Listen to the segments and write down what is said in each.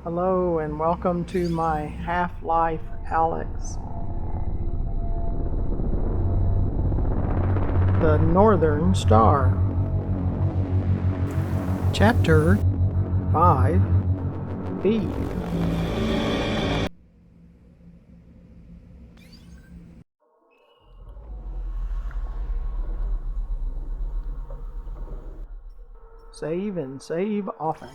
Hello and welcome to my Half Life Alyx, the Northern Star. Chapter 5B. Save and save often.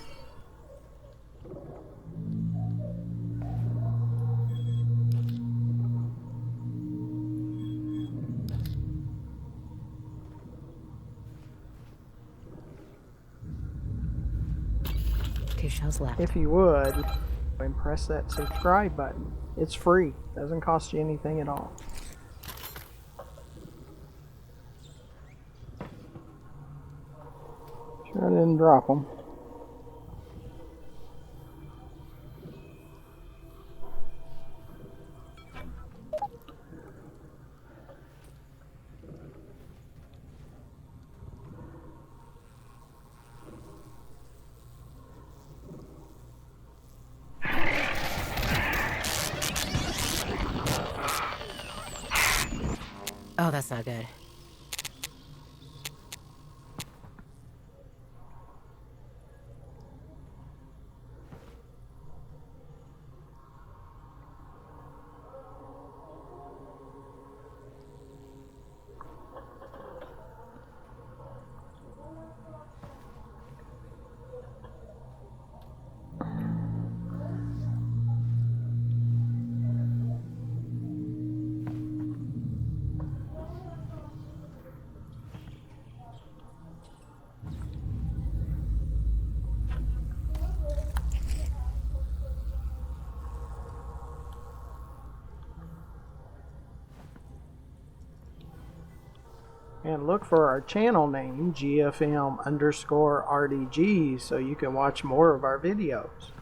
Two shells left. If you would, and press that subscribe button. It's free, doesn't cost you anything at all. Sure I didn't drop them. Oh, that's not good. And look for our channel name, GFM_RDG, so you can watch more of our videos.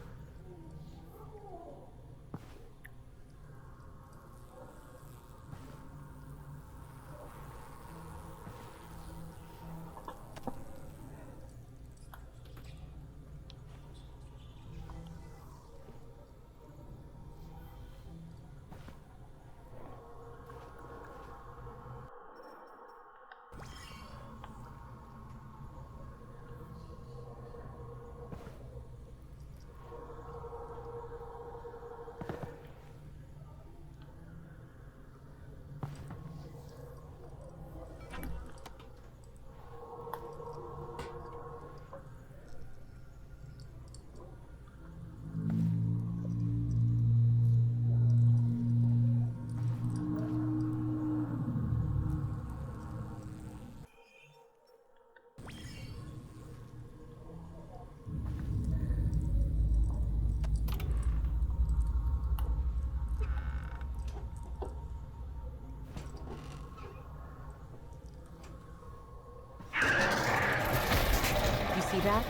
You see that?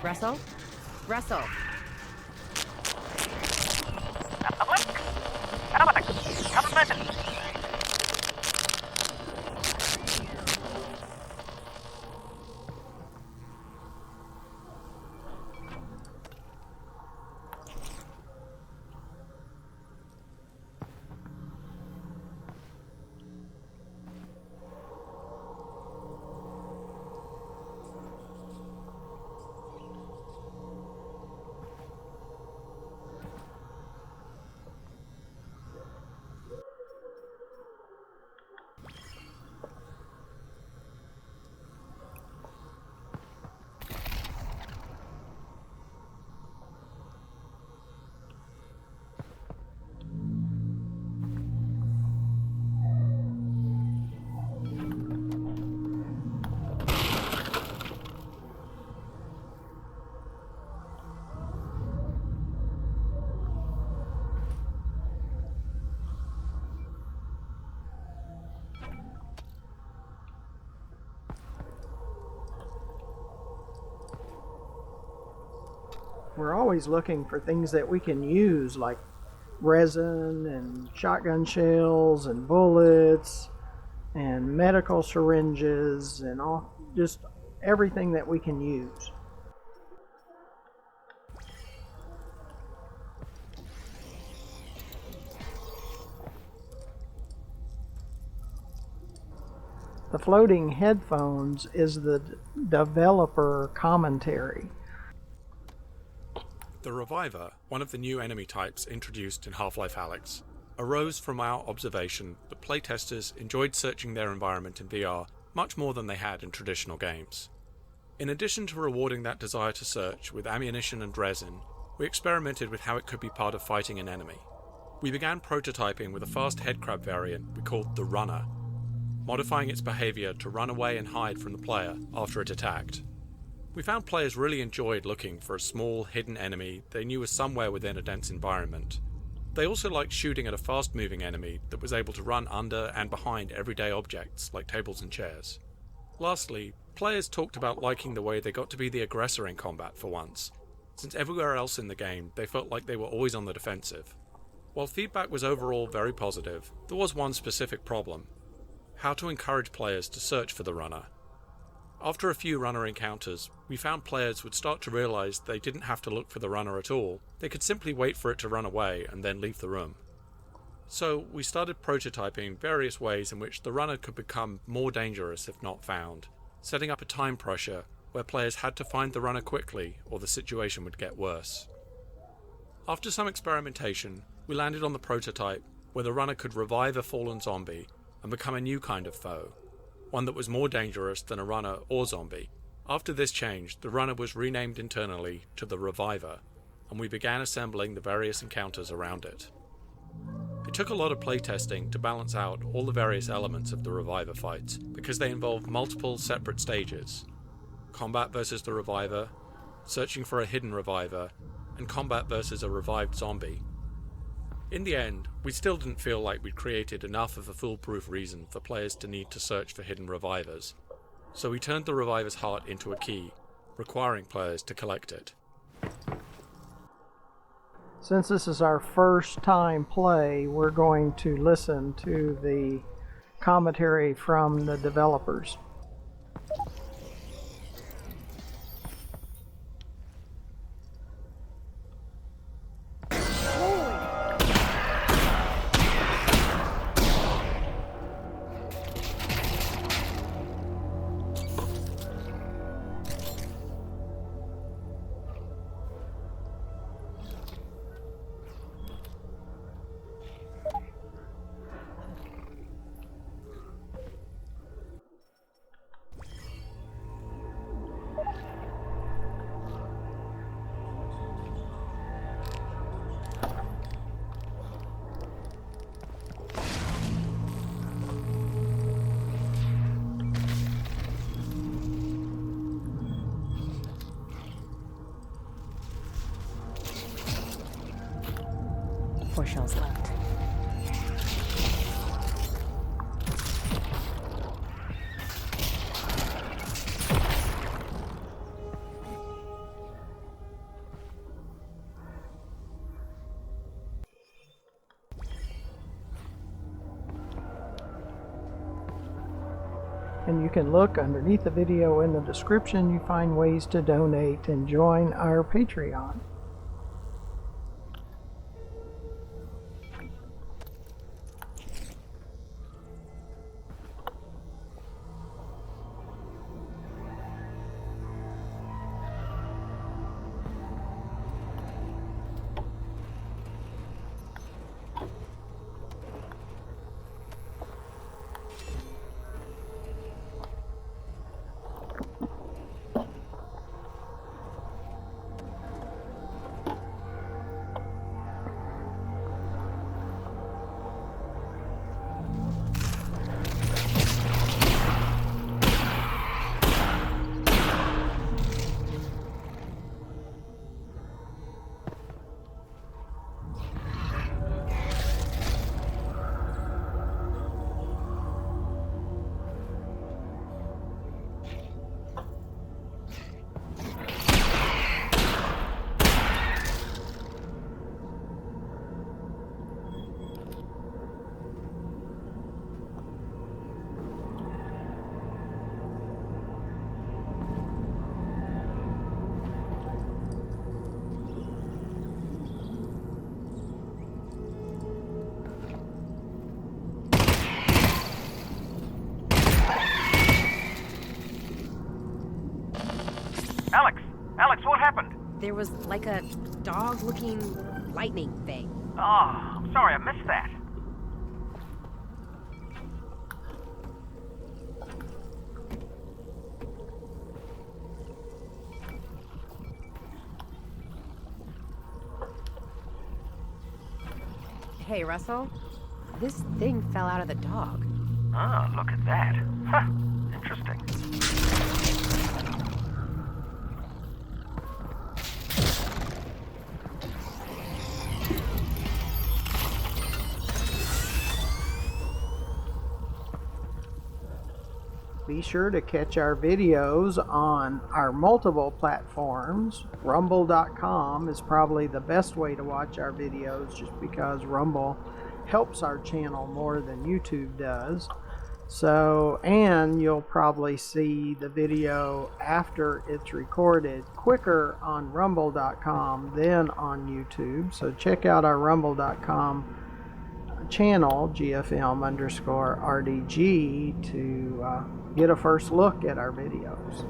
Russell? Russell! Alyx! Come a minute! We're always looking for things that we can use, like resin and shotgun shells and bullets and medical syringes and all, just everything that we can use. The floating headphones is the developer commentary. The Reviver, one of the new enemy types introduced in Half Life Alyx, arose from our observation that playtesters enjoyed searching their environment in VR much more than they had in traditional games. In addition to rewarding that desire to search with ammunition and resin, we experimented with how it could be part of fighting an enemy. We began prototyping with a fast headcrab variant we called the Runner, modifying its behaviour to run away and hide from the player after it attacked. We found players really enjoyed looking for a small, hidden enemy they knew was somewhere within a dense environment. They also liked shooting at a fast-moving enemy that was able to run under and behind everyday objects like tables and chairs. Lastly, players talked about liking the way they got to be the aggressor in combat for once, since everywhere else in the game they felt like they were always on the defensive. While feedback was overall very positive, there was one specific problem: how to encourage players to search for the Runner. After a few Runner encounters, we found players would start to realise they didn't have to look for the Runner at all, they could simply wait for it to run away and then leave the room. So we started prototyping various ways in which the Runner could become more dangerous if not found, setting up a time pressure where players had to find the Runner quickly or the situation would get worse. After some experimentation, we landed on the prototype where the Runner could revive a fallen zombie and become a new kind of foe, one that was more dangerous than a Runner or zombie. After this change, the Runner was renamed internally to the Reviver, and we began assembling the various encounters around it. It took a lot of playtesting to balance out all the various elements of the Reviver fights, because they involved multiple separate stages: combat versus the Reviver, searching for a hidden Reviver, and combat versus a revived zombie. In the end, we still didn't feel like we'd created enough of a foolproof reason for players to need to search for hidden revivers, so we turned the Reviver's heart into a key, requiring players to collect it. Since this is our first time play, we're going to listen to the commentary from the developers. Four shells left. And you can look underneath the video in the description. You find ways to donate and join our Patreon. there was like a dog-looking lightning thing. Oh, I'm sorry, I missed that. Hey, Russell, this thing fell out of the dog. Oh, look at that. Huh, interesting. Be sure to catch our videos on our multiple platforms. Rumble.com is probably the best way to watch our videos just because Rumble helps our channel more than YouTube does. So, and you'll probably see the video after it's recorded quicker on Rumble.com than on YouTube. So check out our Rumble.com channel, GFM_RDG, to get a first look at our videos.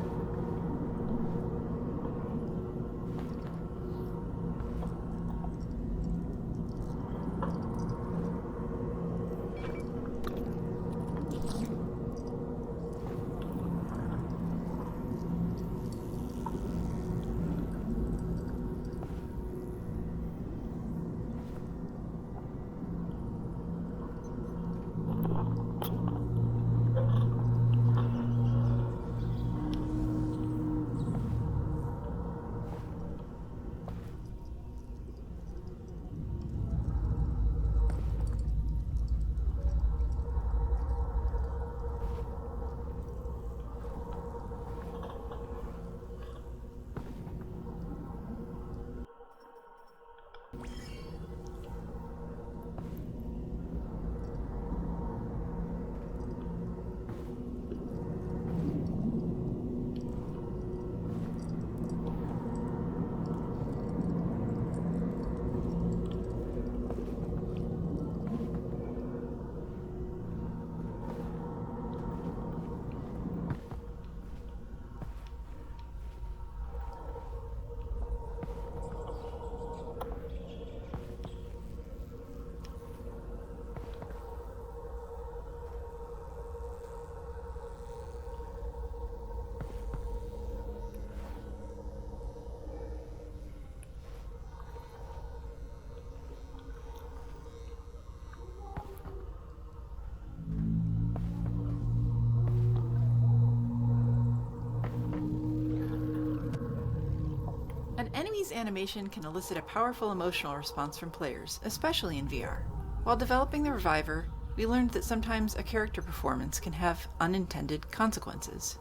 An enemy's animation can elicit a powerful emotional response from players, especially in VR. While developing the Reviver, we learned that sometimes a character performance can have unintended consequences.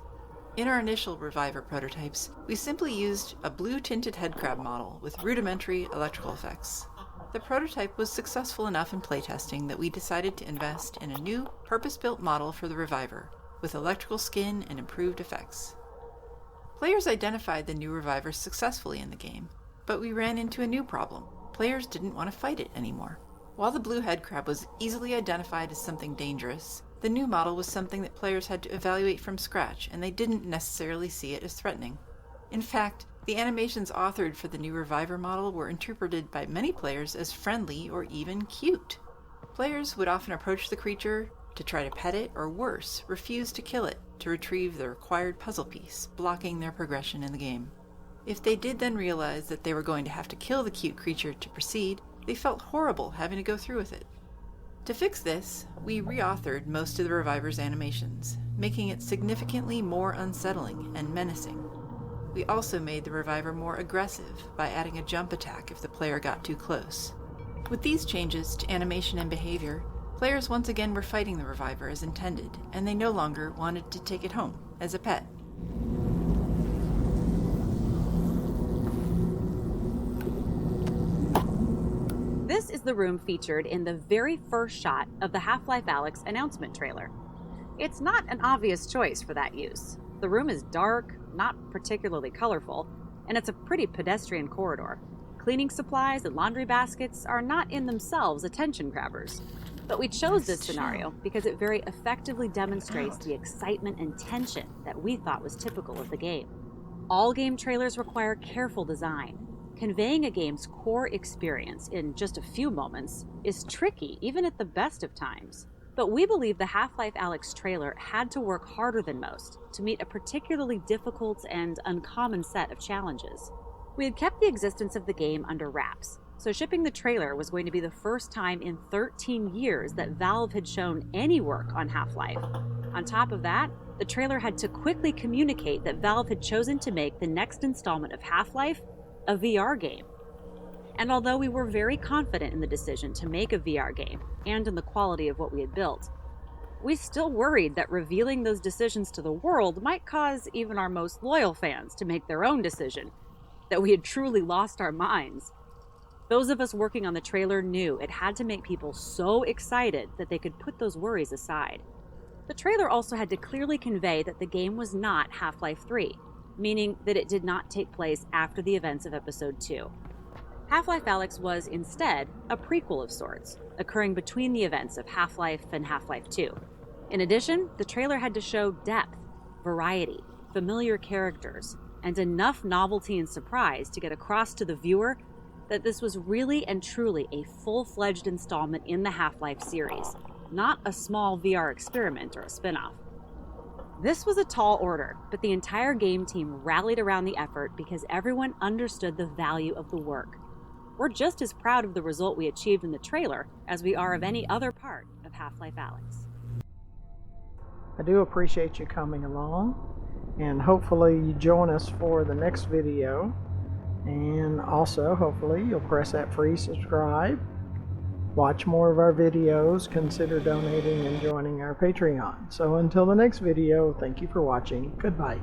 In our initial Reviver prototypes, we simply used a blue-tinted headcrab model with rudimentary electrical effects. The prototype was successful enough in playtesting that we decided to invest in a new, purpose-built model for the Reviver, with electrical skin and improved effects. Players identified the new Reviver successfully in the game, but we ran into a new problem. Players didn't want to fight it anymore. While the blue headcrab was easily identified as something dangerous, the new model was something that players had to evaluate from scratch, and they didn't necessarily see it as threatening. In fact, the animations authored for the new Reviver model were interpreted by many players as friendly or even cute. Players would often approach the creature to try to pet it, or worse, refuse to kill it to retrieve the required puzzle piece, blocking their progression in the game. If they did then realize that they were going to have to kill the cute creature to proceed, they felt horrible having to go through with it. To fix this, we reauthored most of the Reviver's animations, making it significantly more unsettling and menacing. We also made the Reviver more aggressive by adding a jump attack if the player got too close. With these changes to animation and behavior, players once again were fighting the Reviver as intended, and they no longer wanted to take it home as a pet. This is the room featured in the very first shot of the Half Life Alyx announcement trailer. It's not an obvious choice for that use. The room is dark, not particularly colorful, and it's a pretty pedestrian corridor. Cleaning supplies and laundry baskets are not in themselves attention grabbers. But we chose this scenario because it very effectively demonstrates the excitement and tension that we thought was typical of the game. All game trailers require careful design. Conveying a game's core experience in just a few moments is tricky, even at the best of times. But we believe the Half Life Alyx trailer had to work harder than most to meet a particularly difficult and uncommon set of challenges. We had kept the existence of the game under wraps, so shipping the trailer was going to be the first time in 13 years that Valve had shown any work on Half-Life. On top of that, the trailer had to quickly communicate that Valve had chosen to make the next installment of Half-Life a VR game. And although we were very confident in the decision to make a VR game and in the quality of what we had built, we still worried that revealing those decisions to the world might cause even our most loyal fans to make their own decision, that we had truly lost our minds. Those of us working on the trailer knew it had to make people so excited that they could put those worries aside. The trailer also had to clearly convey that the game was not Half-Life 3, meaning that it did not take place after the events of Episode 2. Half-Life Alyx was instead a prequel of sorts, occurring between the events of Half-Life and Half-Life 2. In addition, the trailer had to show depth, variety, familiar characters, and enough novelty and surprise to get across to the viewer that this was really and truly a full-fledged installment in the Half-Life series, not a small VR experiment or a spin-off. This was a tall order, but the entire game team rallied around the effort because everyone understood the value of the work. We're just as proud of the result we achieved in the trailer as we are of any other part of Half-Life Alyx. I do appreciate you coming along, and hopefully you join us for the next video. And also, hopefully, you'll press that free subscribe, watch more of our videos, consider donating and joining our Patreon. So until the next video, thank you for watching. Goodbye.